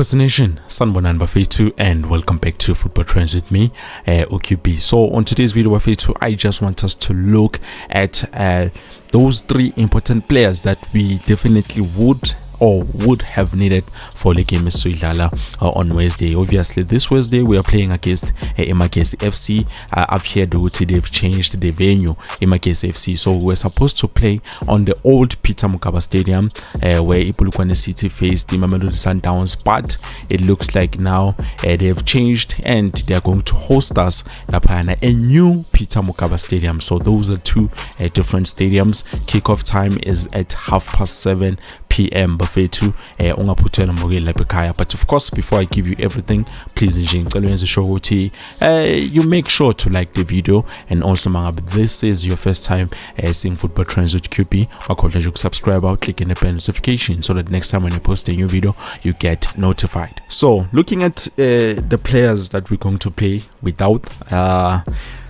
Nkosi Nation, Sanbonan Bafetu, and welcome back to Football Trends with me, OQB. So on today's video, Bafetu, I just want us to look at those three important players that we definitely would have needed for the game on Wednesday. Obviously, this Wednesday we are playing against Emakesi FC. I've heard that they've changed the venue, Emakesi FC. So we're supposed to play on the old Peter Mokaba Stadium, where Ipulukwane City faced the Mamelodi Sundowns. But it looks like now they've changed and they are going to host us at a new Peter Mokaba Stadium. So those are two different stadiums. Kickoff time is at 7:30 p.m. But of course, before I give you everything, please you make sure to like the video, and also if this is your first time seeing Football Trends with QP, I call you subscribe or click in the bell notification so that next time when I post a new video you get notified. So looking at the players that we're going to play without,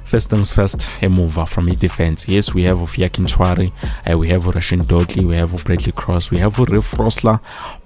first things first, a mover from his defense. Yes, we have Yakin Twari, we have Rashin Dodley, we have Bradley Cross, we have Riff Rosler,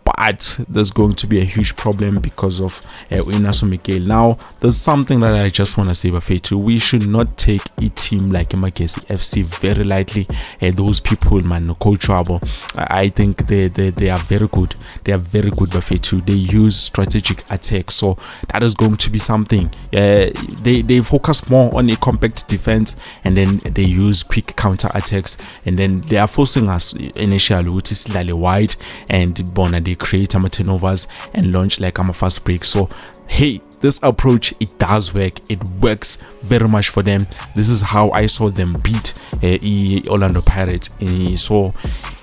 but there's going to be a huge problem because of Inaso Miguel. Now, there's something that I just want to say, Bafetu. We should not take a team like Emakesi FC very lightly. Those people, man, Coach Trouble, I think they are very good. They are very good, Bafetu. They use strategic attack, so that is going to be something. They focus more on a compact defense, and then they use quick counter attacks, and then they are forcing us initially, which is slightly wide, and they create turnovers and launch like a fast break. So hey, this approach, it does work. It works very much for them. This is how I saw them beat Orlando Pirates. So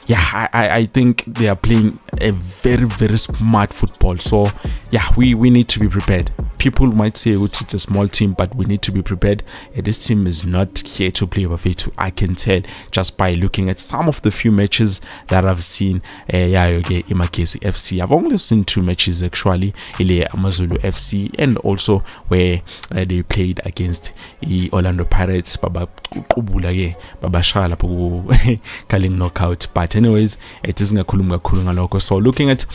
yeah, I think they are playing a very, very smart football. So yeah, we need to be prepared. People might say it's a small team, but we need to be prepared. This team is not here to play with it. I can tell just by looking at some of the few matches that I've seen. Emakesi FC. I've only seen 2 matches actually, Amazulu FC, and also where they played against the Orlando Pirates. Baba calling knockout. But anyways, it isn't a kulunga. So looking at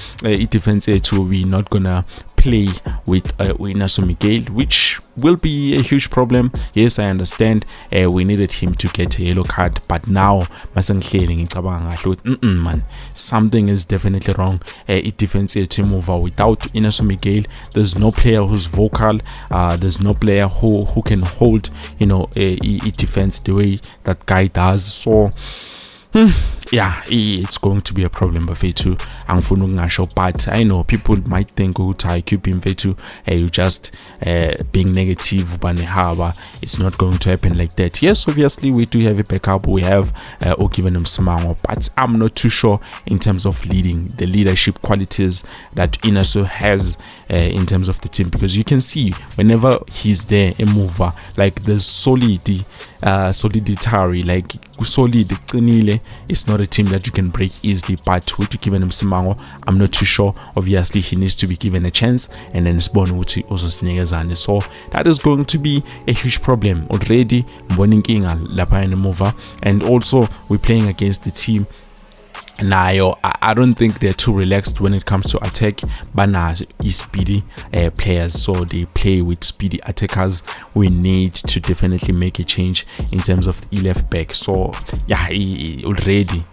defense too, we're not gonna play with Inaso Miguel, which will be a huge problem. Yes, I understand. We needed him to get a yellow card, but now man, something is definitely wrong. Defense team over without Inaso Miguel. There's no player who's vocal. There's no player who can hold a defense the way that guy does. So yeah, it's going to be a problem, but I know people might think you just being negative, but it's not going to happen like that. Yes, obviously we do have a backup. We have Okivenem Samango, but I'm not too sure in terms of leading, the leadership qualities that Inaso has in terms of the team, because you can see whenever he's there, a mover, like there's solidity, like solid. It's not a team that you can break easily, but with given him Simango, I'm not too sure. Obviously he needs to be given a chance, and then Spawn Wuti also Snegazane. So that is going to be a huge problem already. Morning King and Lapa and mover, and also we're playing against the team. Now, I don't think they're too relaxed when it comes to attack. Bana is speedy players, so they play with speedy attackers. We need to definitely make a change in terms of the left back. So yeah, already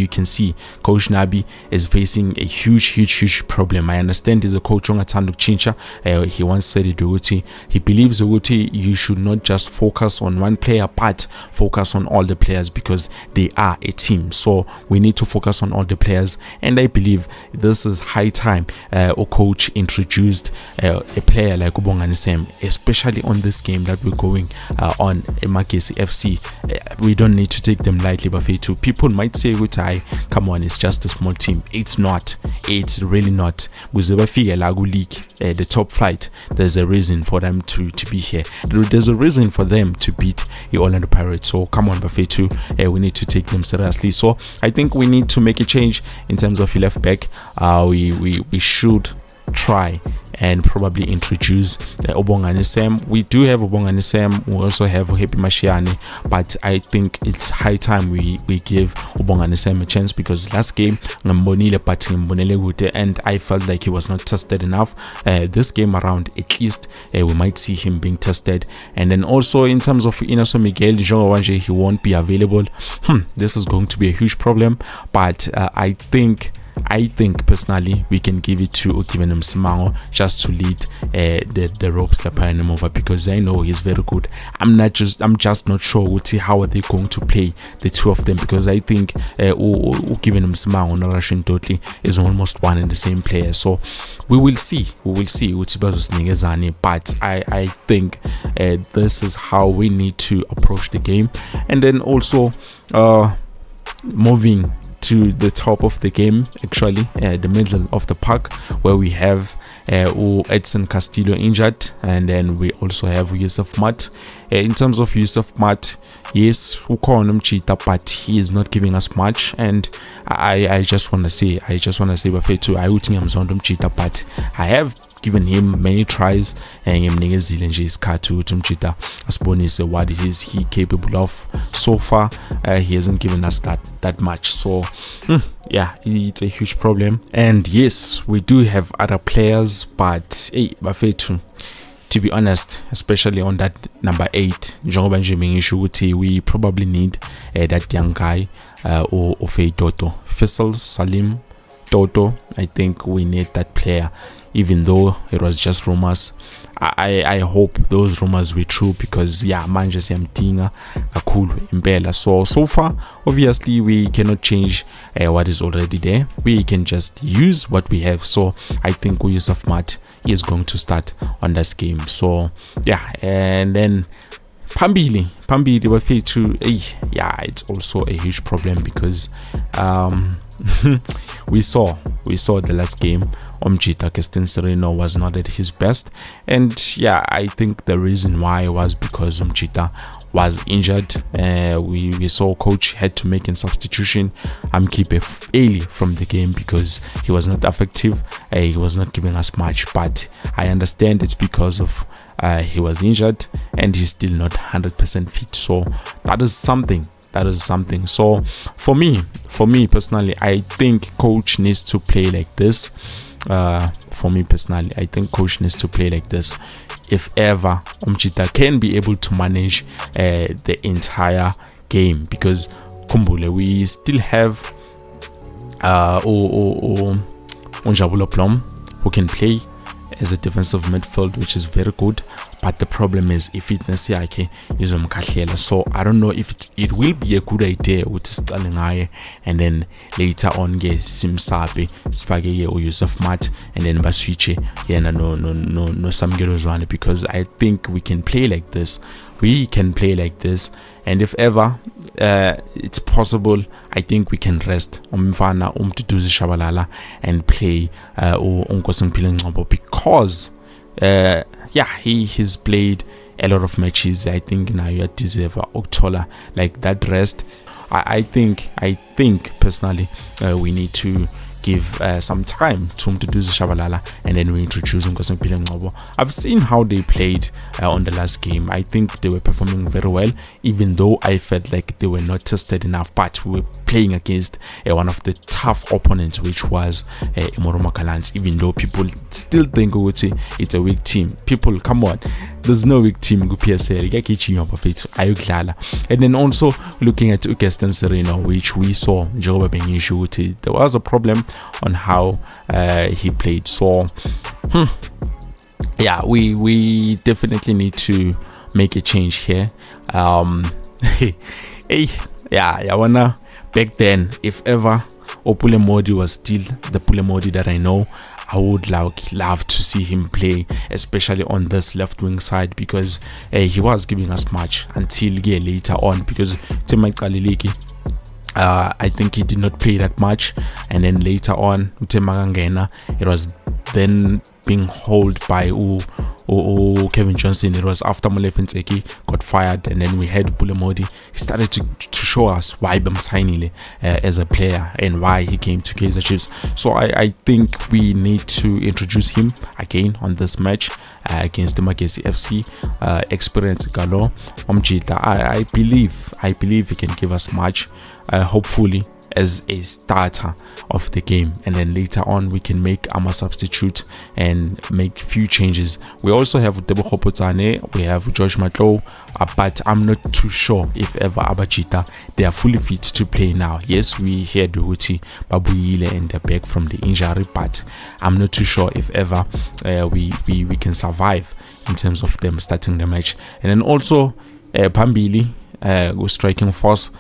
you can see Coach Nabi is facing a huge problem. I understand he's a coach on Atando Chincha. He once said it, he believes you should not just focus on one player, but focus on all the players, because they are a team. So we need to focus on all the players, and I believe this is high time a coach introduced a player like Ubongani Sam, especially on this game that we're going on Emakesi FC. We don't need to take them lightly, but people might say, come on, it's just a small team. It's not. It's really not. The top flight, there's a reason for them to be here. There's a reason for them to beat the Orlando Pirates. So come on, Bafetu, we need to take them seriously. So I think we need to make a change in terms of left back. We should try and probably introduce Obongani Sam. We do have Obongani Sam, we also have Happy Mashiane, but I think it's high time we give Obongani Sam a chance, because last game and I felt like he was not tested enough. This game around, at least we might see him being tested. And then also in terms of Inaso Miguel, he won't be available. This is going to be a huge problem, but I think personally we can give it to Okivenem Simango just to lead the ropes over, because I know he's very good. I'm just not sure how are they going to play the two of them, because I think Okivenem Simango and Russian Totally is almost one and the same player. So we will see but I think this is how we need to approach the game. And then also moving to the top of the game, actually the middle of the park, where we have Edson Castillo injured, and then we also have Yusuf Mat. In terms of Yusuf Mat, yes, Cheetah, but he is not giving us much, and I just want to say Bafetu, I would think I'm Cheetah, but I have given him many tries and what is he capable of. So far he hasn't given us that much, so yeah, it's a huge problem. And yes, we do have other players, but hey, Bafetu, to be honest, especially on that number 8, we probably need that young guy or Toto Faisal Salim Toto. I think we need that player, even though it was just rumors. I hope those rumors were true, because yeah, manje siyamdinga kakhulu impela. So far, obviously we cannot change what is already there. We can just use what we have. So I think Yusuf Mat is going to start on this game. So yeah, and then Pambili Bafetu, yeah, it's also a huge problem, because we saw the last game, Omjita Kestin Sereno was not at his best, and yeah, I think the reason why was because Omjita was injured. We saw coach had to make a substitution, keep early from the game, because he was not effective. He was not giving us much, but I understand it's because of he was injured and he's still not 100% fit. So that is something. So for me personally, I think coach needs to play like this. If ever Omjita can be able to manage the entire game, because Kumbule, we still have Unjabulo Plum, who can play as a defensive midfield, which is very good, but the problem is if fitness yake is umkahlela. So I don't know if it will be a good idea with starting high, and then later on ge simsabe sifake or Yusuf Mat, and then baswiche yena no Samgelo Zwane, because I think we can play like this. And if ever it's possible, I think we can rest Umfana Umtuduzi Shabalala and play because he's played a lot of matches. I think now you deserve Octola like that rest. I think personally we need to give some time to Umtuduzi Shabalala, and then we introduce Ngobo. I've seen how they played on the last game. I think they were performing very well, even though I felt like they were not tested enough. But we were playing against one of the tough opponents, which was Moroma Kalans. Even though people still think it's a weak team, people, come on, there's no weak team in PSL. And then also looking at Ukeston Sereno, which we saw there was a problem on how he played. So yeah, we definitely need to make a change here. Back then, if ever Opule Modi was still the Pule Modi that I know, I would love to see him play, especially on this left wing side, because he was giving us much until later on, because I think he did not play that much, and then later on it was then being held by Kevin Johnson. It was after Molefe Ntseki got fired, and then we had Bulemodi. He started to show us why Bamsainile as a player and why he came to Kaizer Chiefs. So I think we need to introduce him again on this match against the Magesi FC. Experience Galo Omjita. I believe he can give us much, hopefully as a starter of the game, and then later on we can make our substitute and make few changes. We also have Debo Khopotane, we have George Matlo, but I'm not too sure if ever Abajita they are fully fit to play now. Yes, we heard Huti Babuyile and they're back from the injury, but I'm not too sure if ever we can survive in terms of them starting the match. And then also Pambili was striking force.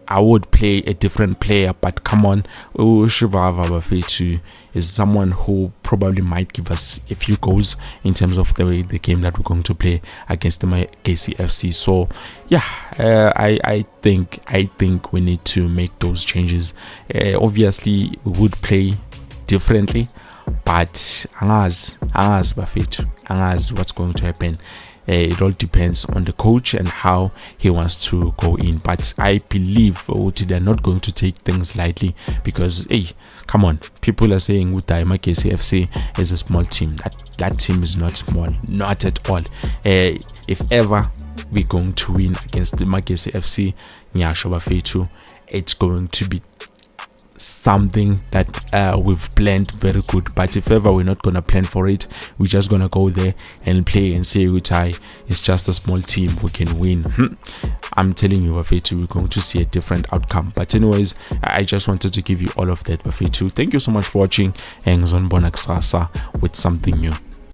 I would play a different player, but come on, Shivava Bafetu is someone who probably might give us a few goals in terms of the game that we're going to play against the KCFC. So yeah, I think we need to make those changes. Obviously we would play differently, but angas Bafetu, angas what's going to happen. It all depends on the coach and how he wants to go in, but I believe they're not going to take things lightly, because hey, come on, people are saying with Magesi FC is a small team. That team is not small, not at all. If ever we're going to win against the Magesi FC, it's going to be something that we've planned very good. But if ever we're not gonna plan for it, we're just gonna go there and play and say Utai, it's just a small team, we can win. I'm telling you, Bafetu, we're going to see a different outcome. But anyways, I just wanted to give you all of that, Bafetu. Thank you so much for watching, and ngizonibona kusasa with something new.